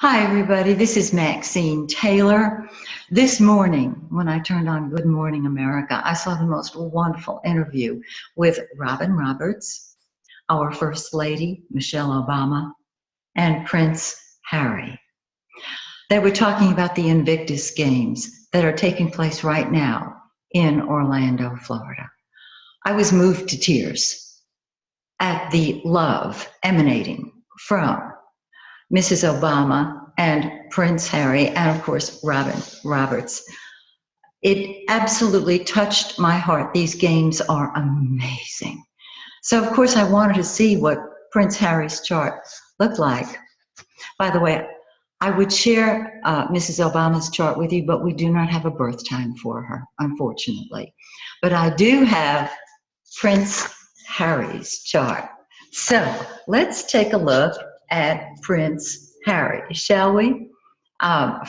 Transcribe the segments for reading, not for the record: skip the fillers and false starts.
Hi, everybody. This is Maxine Taylor. This morning, when I turned on Good Morning America, I saw the most wonderful interview with Robin Roberts, our First Lady, Michelle Obama, and Prince Harry. They were talking about the Invictus Games that are taking place right now in Orlando, Florida. I was moved to tears at the love emanating from Mrs. Obama and Prince Harry, and of course, Robin Roberts. It absolutely touched my heart. These games are amazing. So, of course, I wanted to see what Prince Harry's chart looked like. By the way, I would share Mrs. Obama's chart with you, but we do not have a birth time for her, unfortunately. But I do have Prince Harry's chart. So let's take a look at Prince Harry, shall we?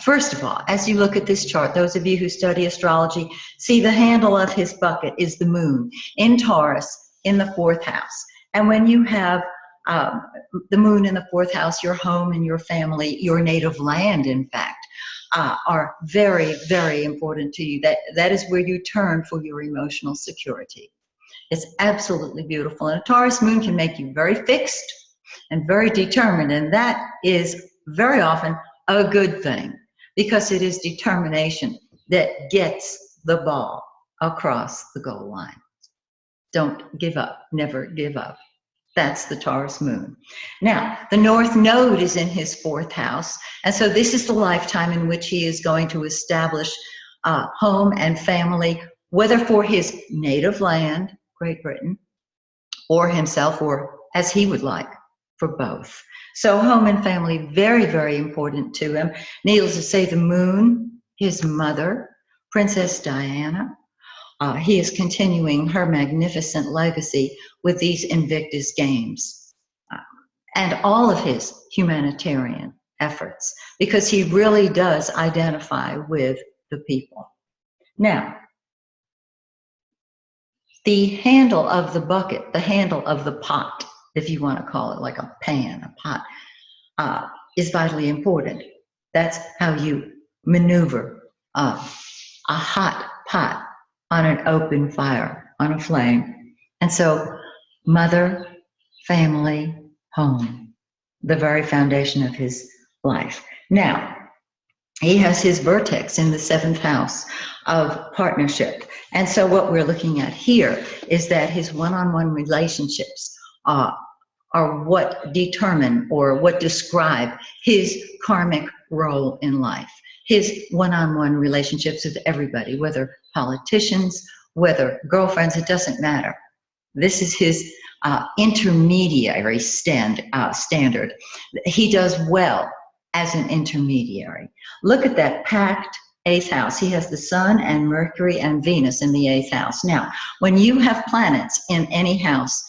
First of all, as you look at this chart, those of you who study astrology see the handle of his bucket is the moon in Taurus in the 4th house. And when you have the moon in the 4th house, your home and your family, your native land, in fact, are very, very important to you. That is where you turn for your emotional security. It's absolutely beautiful. And a Taurus moon can make you very fixed and very determined, and that is very often a good thing because it is determination that gets the ball across the goal line. Don't give up, never give up. That's the Taurus moon. Now, the North Node is in his 4th house, and so this is the lifetime in which he is going to establish home and family, whether for his native land, Great Britain, or himself, or as he would like, for both. So home and family, very, very important to him. Needless to say, the moon, his mother, Princess Diana, he is continuing her magnificent legacy with these Invictus Games and all of his humanitarian efforts, because he really does identify with the people. Now, the handle of the bucket, the handle of the pot, if you want to call it like a pan, a pot, is vitally important. That's how you maneuver a hot pot on an open fire, on a flame. And so mother, family, home, the very foundation of his life. Now, he has his vertex in the 7th house of partnership. And so what we're looking at here is that his one-on-one relationships are what determine or what describe his karmic role in life. His one-on-one relationships with everybody, whether politicians, whether girlfriends, it doesn't matter. This is his intermediary standard. He does well as an intermediary. Look at that packed 8th house. He has the sun and Mercury and Venus in the 8th house. Now, when you have planets in any house,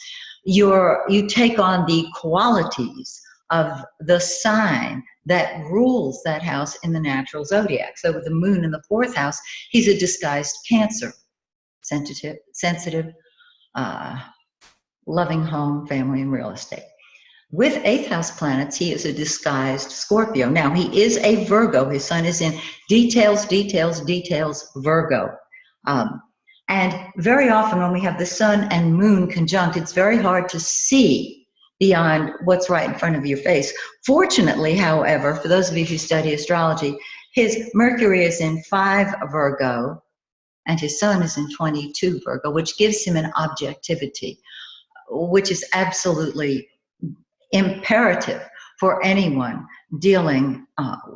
you take on the qualities of the sign that rules that house in the natural zodiac. So with the moon in the 4th house, he's a disguised Cancer, sensitive, loving home, family, and real estate. With 8th house planets, he is a disguised Scorpio. Now, he is a Virgo. His sun is in details, Virgo. And very often when we have the sun and moon conjunct, it's very hard to see beyond what's right in front of your face. Fortunately, however, for those of you who study astrology, his Mercury is in 5 Virgo and his sun is in 22 Virgo, which gives him an objectivity, which is absolutely imperative for anyone dealing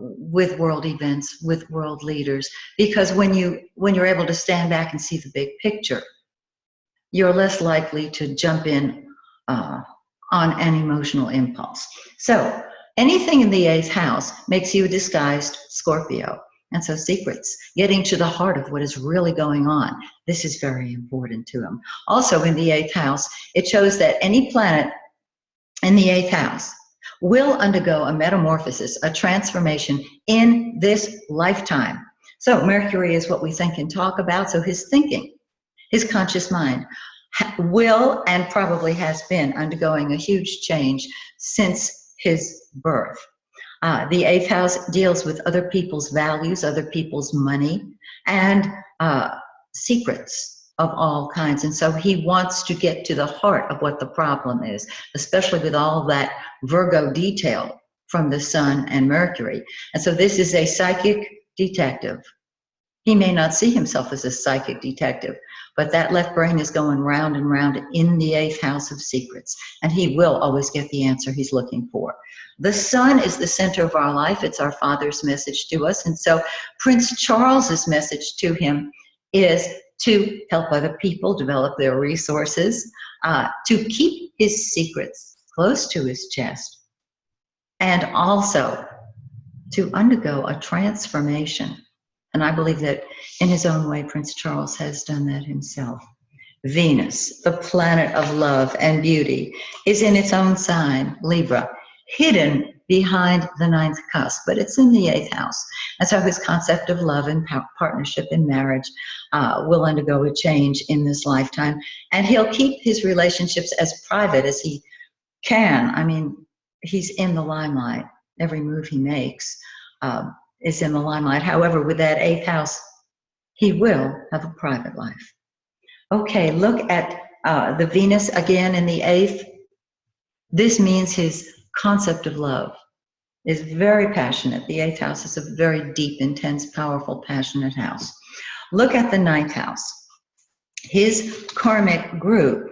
with world events, with world leaders, because when you're able to stand back and see the big picture, you're less likely to jump in on an emotional impulse. So anything in the 8th house makes you a disguised Scorpio. And so secrets, getting to the heart of what is really going on, this is very important to him. Also in the 8th house, it shows that any planet in the 8th house will undergo a metamorphosis, a transformation in this lifetime. So Mercury is what we think and talk about. So his thinking, his conscious mind will and probably has been undergoing a huge change since his birth. The eighth house deals with other people's values, other people's money, and secrets of all kinds. And so he wants to get to the heart of what the problem is, especially with all that Virgo detail from the Sun and Mercury. And so this is a psychic detective. He may not see himself as a psychic detective, but that left brain is going round and round in the eighth house of secrets, and he will always get the answer he's looking for. The Sun is the center of our life. It's our Father's message to us, and so Prince Charles's message to him is to help other people develop their resources, to keep his secrets close to his chest, and also to undergo a transformation. And I believe that in his own way, Prince Charles has done that himself. Venus, the planet of love and beauty, is in its own sign, Libra, hidden behind the ninth cusp, but it's in the eighth house. And so his concept of love and partnership and marriage will undergo a change in this lifetime. And he'll keep his relationships as private as he can. I mean, he's in the limelight. Every move he makes is in the limelight. However, with that eighth house, he will have a private life. Okay, look at the Venus again in the eighth. This means his concept of love is very passionate. The eighth house is a very deep, intense, powerful, passionate house. Look at the ninth house. His karmic group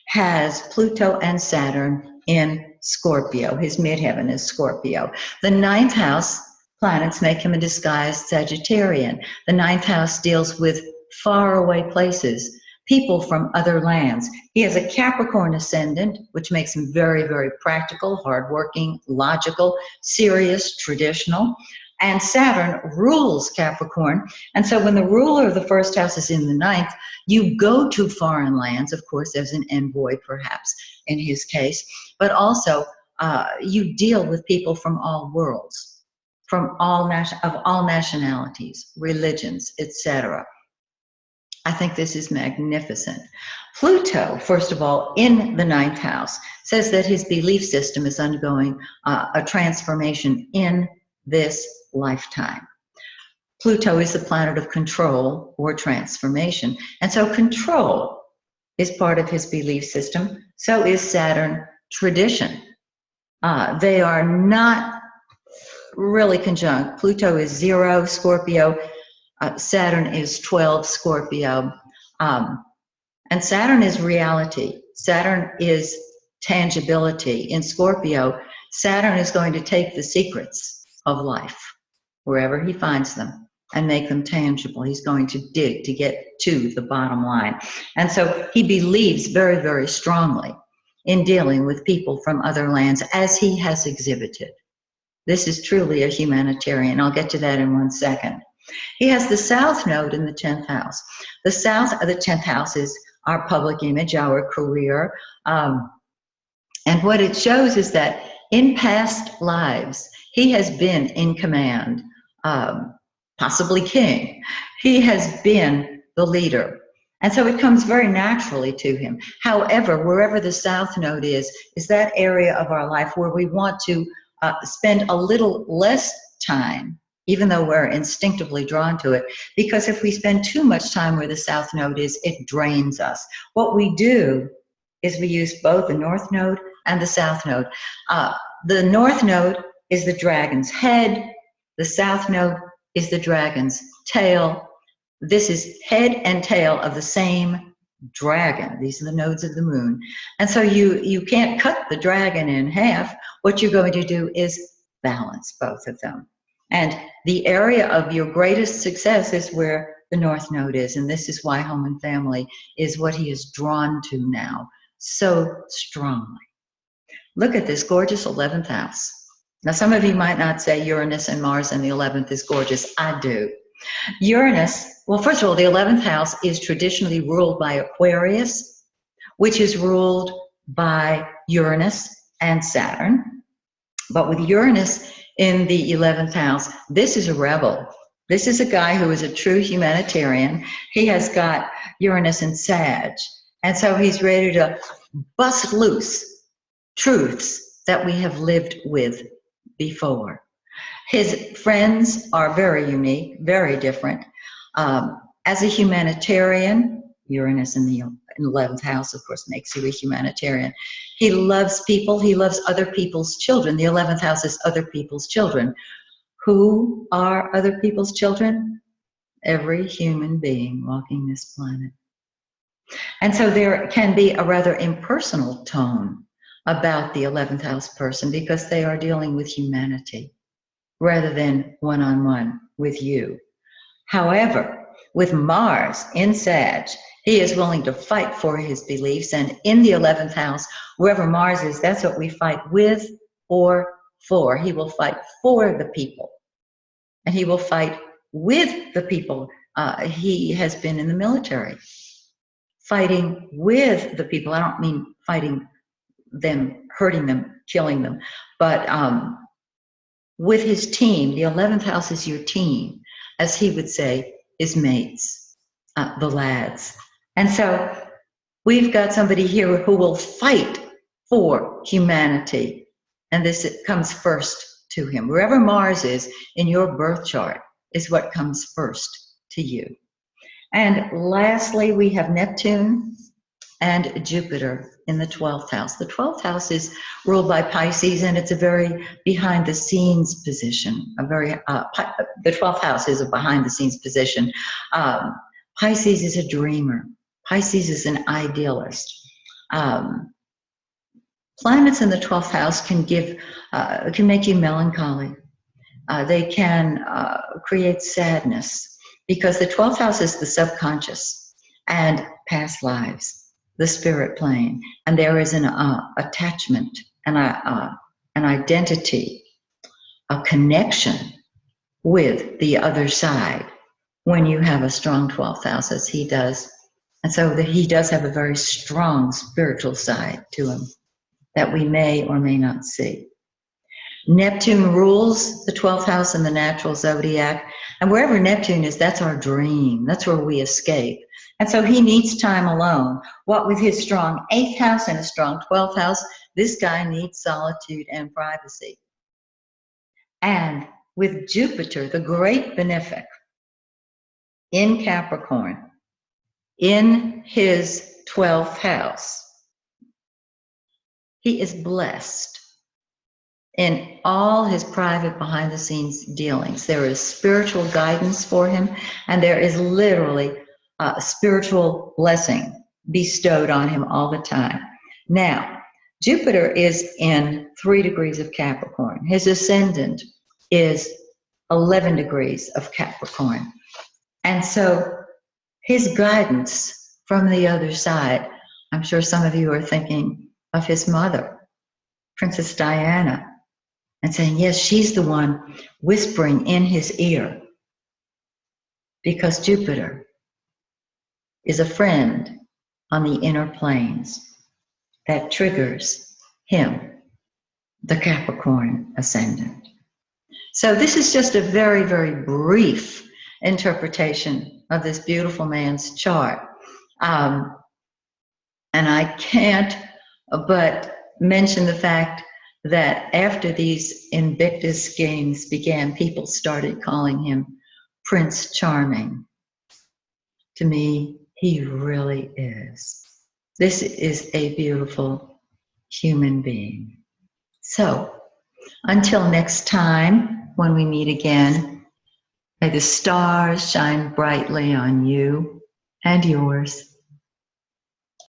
has Pluto and Saturn in Scorpio. His midheaven is Scorpio. The ninth house planets make him a disguised Sagittarian. The ninth house deals with faraway places, people from other lands. He has a Capricorn ascendant, which makes him very, very practical, hardworking, logical, serious, traditional. And Saturn rules Capricorn. And so when the ruler of the first house is in the ninth, you go to foreign lands. Of course, there's an envoy, perhaps, in his case. But also, you deal with people from all worlds, from all nationalities, religions, etc. I think this is magnificent. Pluto, first of all, in the ninth house, says that his belief system is undergoing a transformation in this lifetime. Pluto is the planet of control or transformation. And so control is part of his belief system. So is Saturn tradition. They are not really conjunct. Pluto is 0 Scorpio. Saturn is 12 Scorpio. And Saturn is reality. Saturn is tangibility. In Scorpio, Saturn is going to take the secrets of life, wherever he finds them, and make them tangible. He's going to dig to get to the bottom line. And so he believes very, very strongly in dealing with people from other lands, as he has exhibited. This is truly a humanitarian. I'll get to that in 1 second. He has the South Node in the 10th house. The 10th house is our public image, our career. And what it shows is that in past lives, he has been in command, possibly king. He has been the leader. And so it comes very naturally to him. However, wherever the South Node is that area of our life where we want to spend a little less time, even though we're instinctively drawn to it, because if we spend too much time where the South Node is, it drains us. What we do is we use both the North Node and the South Node. The North Node is the dragon's head. The South Node is the dragon's tail. This is head and tail of the same dragon. These are the nodes of the moon. And so you can't cut the dragon in half. What you're going to do is balance both of them. And the area of your greatest success is where the North Node is. And this is why home and family is what he is drawn to now so strongly. Look at this gorgeous 11th house. Now, some of you might not say Uranus and Mars and the 11th is gorgeous. I do. Uranus, well, first of all, the 11th house is traditionally ruled by Aquarius, which is ruled by Uranus and Saturn. But with Uranus in the 11th house, this is a rebel. This is a guy who is a true humanitarian. He has got Uranus and Sag. And so he's ready to bust loose truths that we have lived with before. His friends are very unique, very different. As a humanitarian, Uranus in the 11th house, of course, makes you a humanitarian. He loves people. He loves other people's children. The 11th house is other people's children. Who are other people's children? Every human being walking this planet. And so there can be a rather impersonal tone about the 11th house person because they are dealing with humanity rather than one-on-one with you. However, with Mars in Sag, he is willing to fight for his beliefs, and in the 11th house, wherever Mars is, that's what we fight with or for. He will fight for the people, and he will fight with the people. He has been in the military, fighting with the people. I don't mean fighting them, hurting them, killing them, but with his team. The 11th house is your team, as he would say, his mates, the lads. And so we've got somebody here who will fight for humanity, and this comes first to him. Wherever Mars is in your birth chart is what comes first to you. And lastly, we have Neptune and Jupiter in the 12th house. The 12th house is ruled by Pisces, and it's a very behind-the-scenes position. The 12th house is a behind-the-scenes position. Pisces is a dreamer. Pisces is an idealist. Planets in the 12th house can make you melancholy. They can create sadness, because the 12th house is the subconscious and past lives, the spirit plane, and there is an attachment and an identity, a connection with the other side when you have a strong 12th house, as he does. And so he does have a very strong spiritual side to him that we may or may not see. Neptune rules the 12th house in the natural zodiac, and wherever Neptune is, that's our dream. That's where we escape. And so he needs time alone. What with his strong 8th house and a strong 12th house, this guy needs solitude and privacy. And with Jupiter, the great benefic, in Capricorn, in his 12th house, he is blessed in all his private behind-the-scenes dealings. There is spiritual guidance for him, and there is literally a spiritual blessing bestowed on him all the time. Now, Jupiter is in 3 degrees of Capricorn. His ascendant is 11 degrees of Capricorn. And so his guidance from the other side, I'm sure some of you are thinking of his mother, Princess Diana, and saying, yes, she's the one whispering in his ear, because Jupiter is a friend on the inner planes that triggers him, the Capricorn ascendant. So this is just a very, very brief interpretation of this beautiful man's chart. And I can't but mention the fact that after these Invictus Games began, people started calling him Prince Charming. To me, he really is. This is a beautiful human being. So, until next time, when we meet again, may the stars shine brightly on you and yours.